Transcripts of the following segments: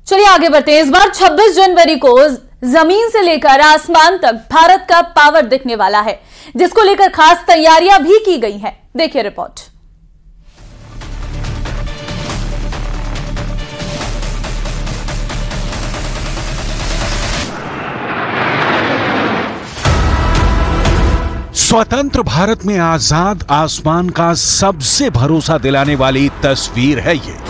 चलिए आगे बढ़ते हैं। इस बार 26 जनवरी को जमीन से लेकर आसमान तक भारत का पावर दिखने वाला है, जिसको लेकर खास तैयारियां भी की गई हैं। देखिए रिपोर्ट। स्वतंत्र भारत में आजाद आसमान का सबसे भरोसा दिलाने वाली तस्वीर है ये।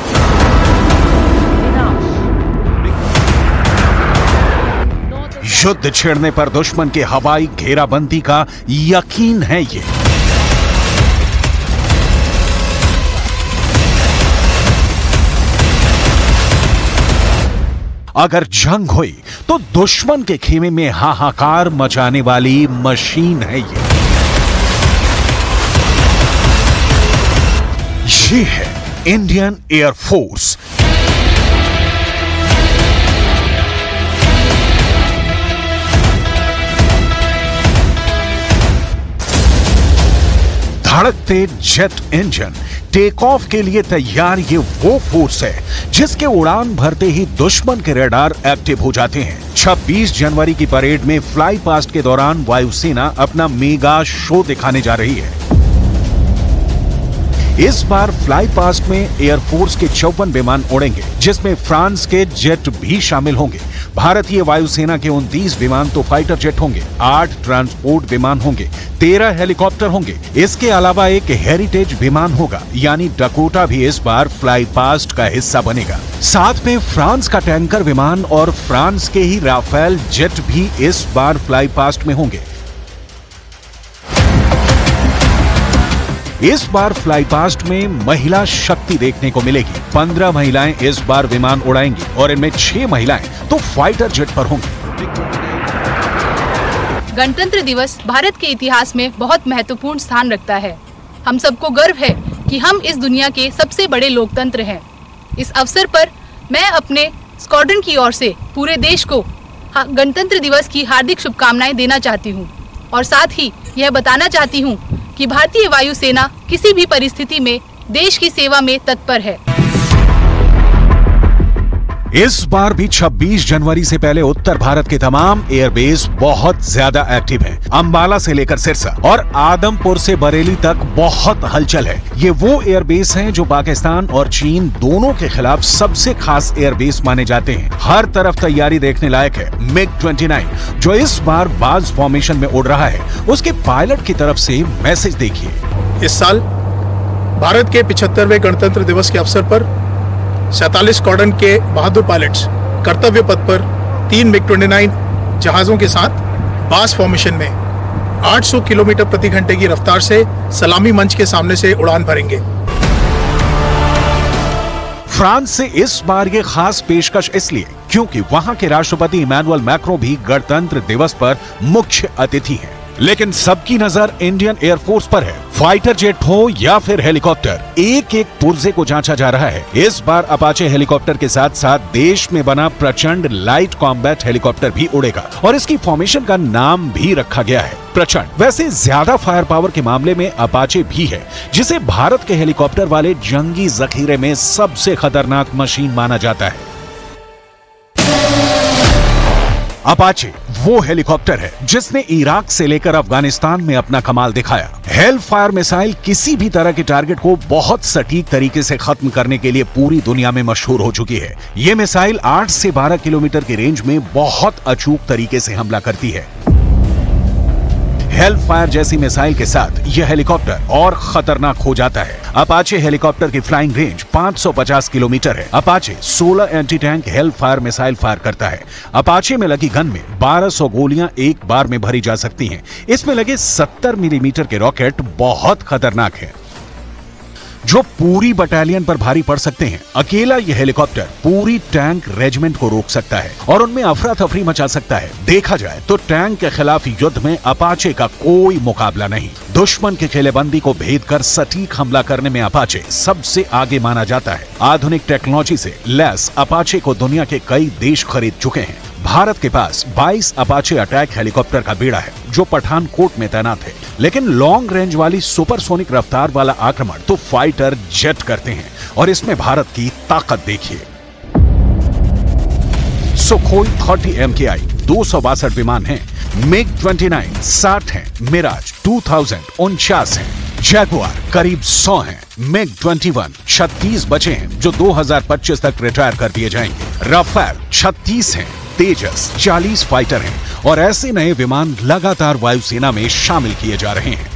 युद्ध छेड़ने पर दुश्मन के हवाई घेराबंदी का यकीन है ये। अगर जंग हुई तो दुश्मन के खेमे में हाहाकार मचाने वाली मशीन है ये। ये है इंडियन एयरफोर्स। धड़कते जेट इंजन, टेक ऑफ के लिए तैयार ये वो फोर्स है जिसके उड़ान भरते ही दुश्मन के रडार एक्टिव हो जाते हैं। 26 जनवरी की परेड में फ्लाई पास्ट के दौरान वायुसेना अपना मेगा शो दिखाने जा रही है। इस बार फ्लाई पास्ट में एयरफोर्स के 54 विमान उड़ेंगे, जिसमें फ्रांस के जेट भी शामिल होंगे। भारतीय वायुसेना के 29 विमान तो फाइटर जेट होंगे, 8 ट्रांसपोर्ट विमान होंगे, 13 हेलीकॉप्टर होंगे। इसके अलावा एक हेरिटेज विमान होगा, यानी डकोटा भी इस बार फ्लाई पास्ट का हिस्सा बनेगा। साथ में फ्रांस का टैंकर विमान और फ्रांस के ही राफेल जेट भी इस बार फ्लाई पास्ट में होंगे। इस बार फ्लाई पास्ट में महिला शक्ति देखने को मिलेगी। 15 महिलाएं इस बार विमान उड़ाएंगी और इनमें 6 महिलाएं तो फाइटर जेट पर होंगी। गणतंत्र दिवस भारत के इतिहास में बहुत महत्वपूर्ण स्थान रखता है। हम सबको गर्व है कि हम इस दुनिया के सबसे बड़े लोकतंत्र हैं। इस अवसर पर मैं अपने स्क्वाड्रन की ओर से पूरे देश को गणतंत्र दिवस की हार्दिक शुभकामनाएं देना चाहती हूं और साथ ही यह बताना चाहती हूं कि भारतीय वायुसेना किसी भी परिस्थिति में देश की सेवा में तत्पर है। इस बार भी 26 जनवरी से पहले उत्तर भारत के तमाम एयरबेस बहुत ज्यादा एक्टिव हैं। अंबाला से लेकर सिरसा और आदमपुर से बरेली तक बहुत हलचल है। ये वो एयरबेस हैं जो पाकिस्तान और चीन दोनों के खिलाफ सबसे खास एयरबेस माने जाते हैं। हर तरफ तैयारी देखने लायक है। MiG-29 जो इस बार बाज फॉर्मेशन में उड़ रहा है, उसके पायलट की तरफ से मैसेज देखिए। इस साल भारत के 75वें गणतंत्र दिवस के अवसर पर 47 स्क्वाड्रन के बहादुर पायलट्स कर्तव्य पथ पर 3 MiG-29 जहाजों के साथ बास फॉर्मेशन में 800 किलोमीटर प्रति घंटे की रफ्तार से सलामी मंच के सामने से उड़ान भरेंगे। फ्रांस से इस बार ये खास पेशकश इसलिए क्योंकि वहां के राष्ट्रपति इमैनुअल मैक्रों भी गणतंत्र दिवस पर मुख्य अतिथि हैं। लेकिन सबकी नजर इंडियन एयरफोर्स पर है। फाइटर जेट हो या फिर हेलीकॉप्टर, एक एक पुर्जे को जांचा जा रहा है। इस बार अपाचे हेलीकॉप्टर के साथ साथ देश में बना प्रचंड लाइट कॉम्बैट हेलीकॉप्टर भी उड़ेगा और इसकी फॉर्मेशन का नाम भी रखा गया है प्रचंड। वैसे ज्यादा फायर पावर के मामले में अपाचे भी है, जिसे भारत के हेलीकॉप्टर वाले जंगी जखीरे में सबसे खतरनाक मशीन माना जाता है। अपाचे वो हेलीकॉप्टर है जिसने इराक से लेकर अफगानिस्तान में अपना कमाल दिखाया। हेल फायर मिसाइल किसी भी तरह के टारगेट को बहुत सटीक तरीके से खत्म करने के लिए पूरी दुनिया में मशहूर हो चुकी है। ये मिसाइल 8 से 12 किलोमीटर की रेंज में बहुत अचूक तरीके से हमला करती है। हेल फायर जैसी मिसाइल के साथ यह हेलीकॉप्टर और खतरनाक हो जाता है। अपाचे हेलीकॉप्टर की फ्लाइंग रेंज 550 किलोमीटर है। Apache 16 anti tank hello fire missile fire करता है। अपाचे में लगी गन में 1200 गोलियां एक बार में भरी जा सकती हैं। इसमें लगे 70 मिलीमीटर के रॉकेट बहुत खतरनाक है, जो पूरी बटालियन पर भारी पड़ सकते हैं। अकेला यह हेलीकॉप्टर पूरी टैंक रेजिमेंट को रोक सकता है और उनमें अफरा तफरी मचा सकता है। देखा जाए तो टैंक के खिलाफ युद्ध में अपाचे का कोई मुकाबला नहीं। दुश्मन की किलेबंदी को भेद कर सटीक हमला करने में अपाचे सबसे आगे माना जाता है। आधुनिक टेक्नोलॉजी से लैस अपाचे को दुनिया के कई देश खरीद चुके हैं। भारत के पास 22 अपाचे अटैक हेलीकॉप्टर का बेड़ा है जो पठानकोट में तैनात है, लेकिन लॉन्ग रेंज वाली सुपरसोनिक रफ्तार वाला आक्रमण तो फाइटर जेट करते हैं और इसमें भारत की ताकत देखिए। सुखोई 30 MKI 262 विमान हैं, MiG-29 60 हैं, मिराज 2000 49 हैं, जैगुआर करीब 100 हैं, MiG-21 36 बचे हैं जो 2025 तक रिटायर कर दिए जाएंगे, राफेल 36 हैं, तेजस 40 फाइटर हैं और ऐसे नए विमान लगातार वायुसेना में शामिल किए जा रहे हैं।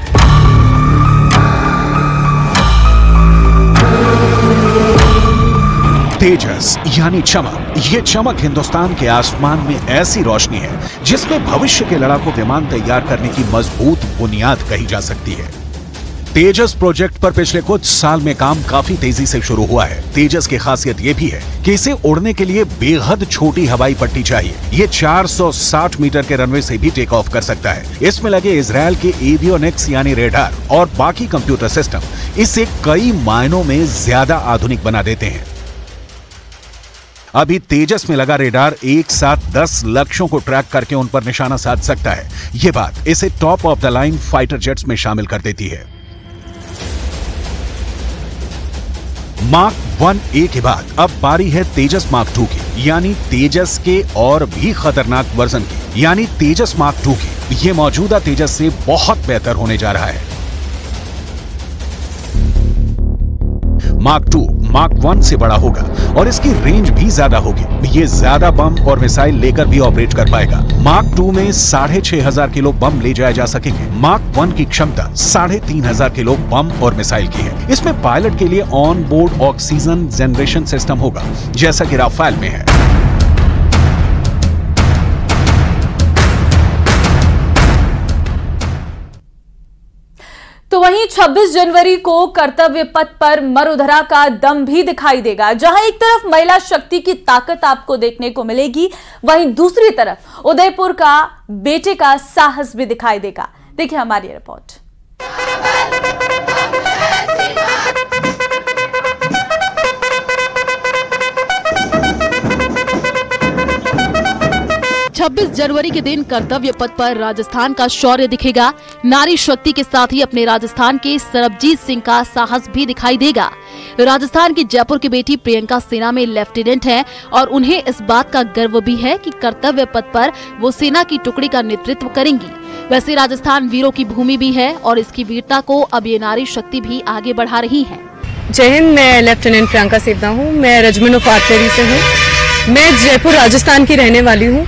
तेजस यानी चमक, ये चमक हिंदुस्तान के आसमान में ऐसी रोशनी है जिसमें भविष्य के लड़ाकू विमान तैयार करने की मजबूत बुनियाद कही जा सकती है। तेजस प्रोजेक्ट पर पिछले कुछ साल में काम काफी तेजी से शुरू हुआ है। तेजस की खासियत ये भी है कि इसे उड़ने के लिए बेहद छोटी हवाई पट्टी चाहिए। ये 460 मीटर के रनवे से भी टेक ऑफ कर सकता है। इसमें लगे इजरायल के एवियोनिक्स यानी रेडार और बाकी कंप्यूटर सिस्टम इसे कई मायनों में ज्यादा आधुनिक बना देते हैं। अभी तेजस में लगा रेडार एक साथ 10 लक्ष्यों को ट्रैक करके उन पर निशाना साध सकता है। यह बात इसे top of the line fighter jets में शामिल कर देती है। मार्क 1A के बाद अब बारी है तेजस मार्क 2 की, यानी तेजस के और भी खतरनाक वर्जन की, यानी तेजस मार्क 2 की। यह मौजूदा तेजस से बहुत बेहतर होने जा रहा है। मार्क 2 मार्क 1 से बड़ा होगा और इसकी रेंज भी ज्यादा होगी। ये ज्यादा बम और मिसाइल लेकर भी ऑपरेट कर पाएगा। मार्क 2 में 6500 किलो बम ले जाए जा सकेंगे। मार्क 1 की क्षमता 3500 किलो बम और मिसाइल की है। इसमें पायलट के लिए on board oxygen generation system होगा, जैसा कि राफेल में है। तो वहीं 26 जनवरी को कर्तव्य पथ पर मरुधरा का दम भी दिखाई देगा, जहां एक तरफ महिला शक्ति की ताकत आपको देखने को मिलेगी, वहीं दूसरी तरफ उदयपुर का बेटे का साहस भी दिखाई देगा। देखिए हमारी रिपोर्ट। 26 जनवरी के दिन कर्तव्य पथ पर राजस्थान का शौर्य दिखेगा। नारी शक्ति के साथ ही अपने राजस्थान के सरबजीत सिंह का साहस भी दिखाई देगा। राजस्थान की जयपुर की बेटी प्रियंका सेना में लेफ्टिनेंट हैं और उन्हें इस बात का गर्व भी है कि कर्तव्य पथ पर वो सेना की टुकड़ी का नेतृत्व करेंगी। वैसे राजस्थान वीरों की भूमि भी है और इसकी वीरता को अब ये नारी शक्ति भी आगे बढ़ा रही है। जय हिंद, मैं लेफ्टिनेंट प्रियंका सेना हूँ। मैं रेजिमेंट ऑफ आर्टिलरी से हूँ। मैं जयपुर राजस्थान की रहने वाली हूँ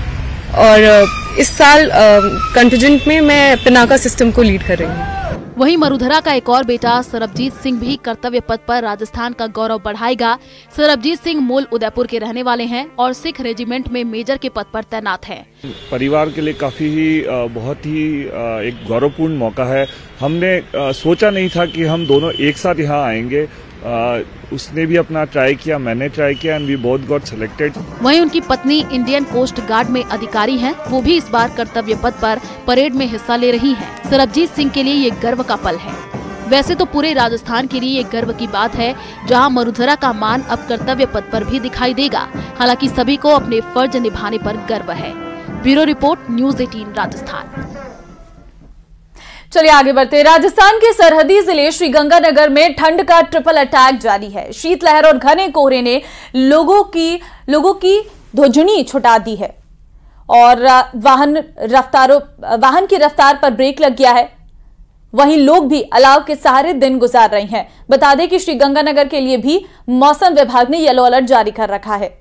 और इस साल कंटिजेंट में मैं पिनाका सिस्टम को लीड कर रही हूँ। वहीं मरुधरा का एक और बेटा सरबजीत सिंह भी कर्तव्य पथ पर राजस्थान का गौरव बढ़ाएगा। सरबजीत सिंह मूल उदयपुर के रहने वाले हैं और सिख रेजिमेंट में मेजर के पद पर तैनात हैं। परिवार के लिए काफी ही बहुत ही एक गौरवपूर्ण मौका है। हमने सोचा नहीं था कि हम दोनों एक साथ यहाँ आएंगे। उसने भी अपना ट्राई किया, मैंने ट्राई किया and we both got selected. वहीं उनकी पत्नी इंडियन कोस्ट गार्ड में अधिकारी हैं, वो भी इस बार कर्तव्य पथ पर परेड में हिस्सा ले रही हैं। सरबजीत सिंह के लिए ये गर्व का पल है। वैसे तो पूरे राजस्थान के लिए ये गर्व की बात है, जहां मरुधरा का मान अब कर्तव्य पथ पर भी दिखाई देगा। हालांकि सभी को अपने फर्ज निभाने पर गर्व है। Bureau report, news 18 Rajasthan. चलिए आगे बढ़ते। राजस्थान के सरहदी जिले श्रीगंगानगर में ठंड का ट्रिपल अटैक जारी है। शीतलहर और घने कोहरे ने लोगों की धुजनी छुटा दी है और वाहन की रफ्तार पर ब्रेक लग गया है। वहीं लोग भी अलाव के सहारे दिन गुजार रहे हैं। बता दें कि श्रीगंगानगर के लिए भी मौसम विभाग ने येलो अलर्ट जारी कर रखा है।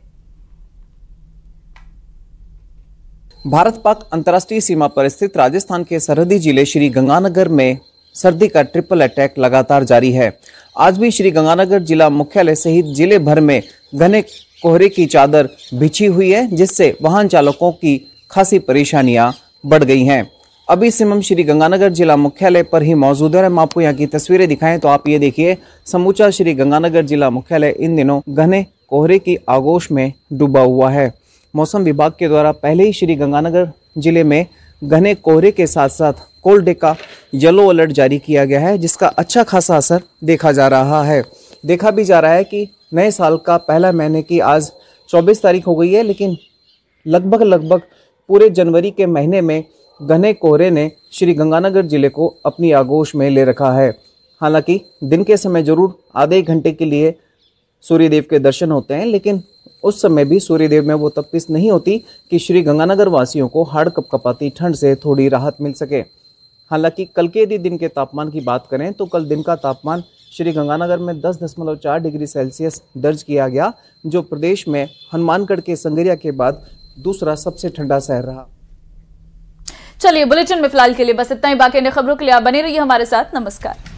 भारत पाक अंतर्राष्ट्रीय सीमा पर स्थित राजस्थान के सरहदी जिले श्री गंगानगर में सर्दी का ट्रिपल अटैक लगातार जारी है। आज भी श्री गंगानगर जिला मुख्यालय सहित जिले भर में घने कोहरे की चादर बिछी हुई है, जिससे वाहन चालकों की खासी परेशानियां बढ़ गई हैं। अभी से हम श्री गंगानगर जिला मुख्यालय पर ही मौजूद है। हम आपको यहाँ की तस्वीरें दिखाएं तो आप ये देखिए, समूचा श्री गंगानगर जिला मुख्यालय इन दिनों घने कोहरे की आगोश में डूबा हुआ है। मौसम विभाग के द्वारा पहले ही श्री गंगानगर जिले में घने कोहरे के साथ साथ कोल्ड डे का येलो अलर्ट जारी किया गया है, जिसका अच्छा खासा असर देखा जा रहा है। देखा भी जा रहा है कि नए साल का पहला महीने की आज 24 तारीख हो गई है, लेकिन लगभग पूरे जनवरी के महीने में घने कोहरे ने श्री गंगानगर जिले को अपनी आगोश में ले रखा है। हालांकि दिन के समय जरूर आधे घंटे के लिए सूर्यदेव के दर्शन होते हैं, लेकिन उस समय भी सूर्यदेव में वो तपिश नहीं होती कि श्री गंगानगर वासियों को हाड़ कपकपाती ठंड से थोड़ी राहत मिल सके। हालांकि कल के यदि दिन के तापमान की बात करें तो कल दिन का तापमान श्री गंगानगर में 10.4 डिग्री सेल्सियस दर्ज किया गया, जो प्रदेश में हनुमानगढ़ के संगरिया के बाद दूसरा सबसे ठंडा शहर रहा। चलिए, बुलेटिन में फिलहाल के लिए बस इतना ही। बाकी अन्य खबरों के लिए आप बने रहिए हमारे साथ। नमस्कार।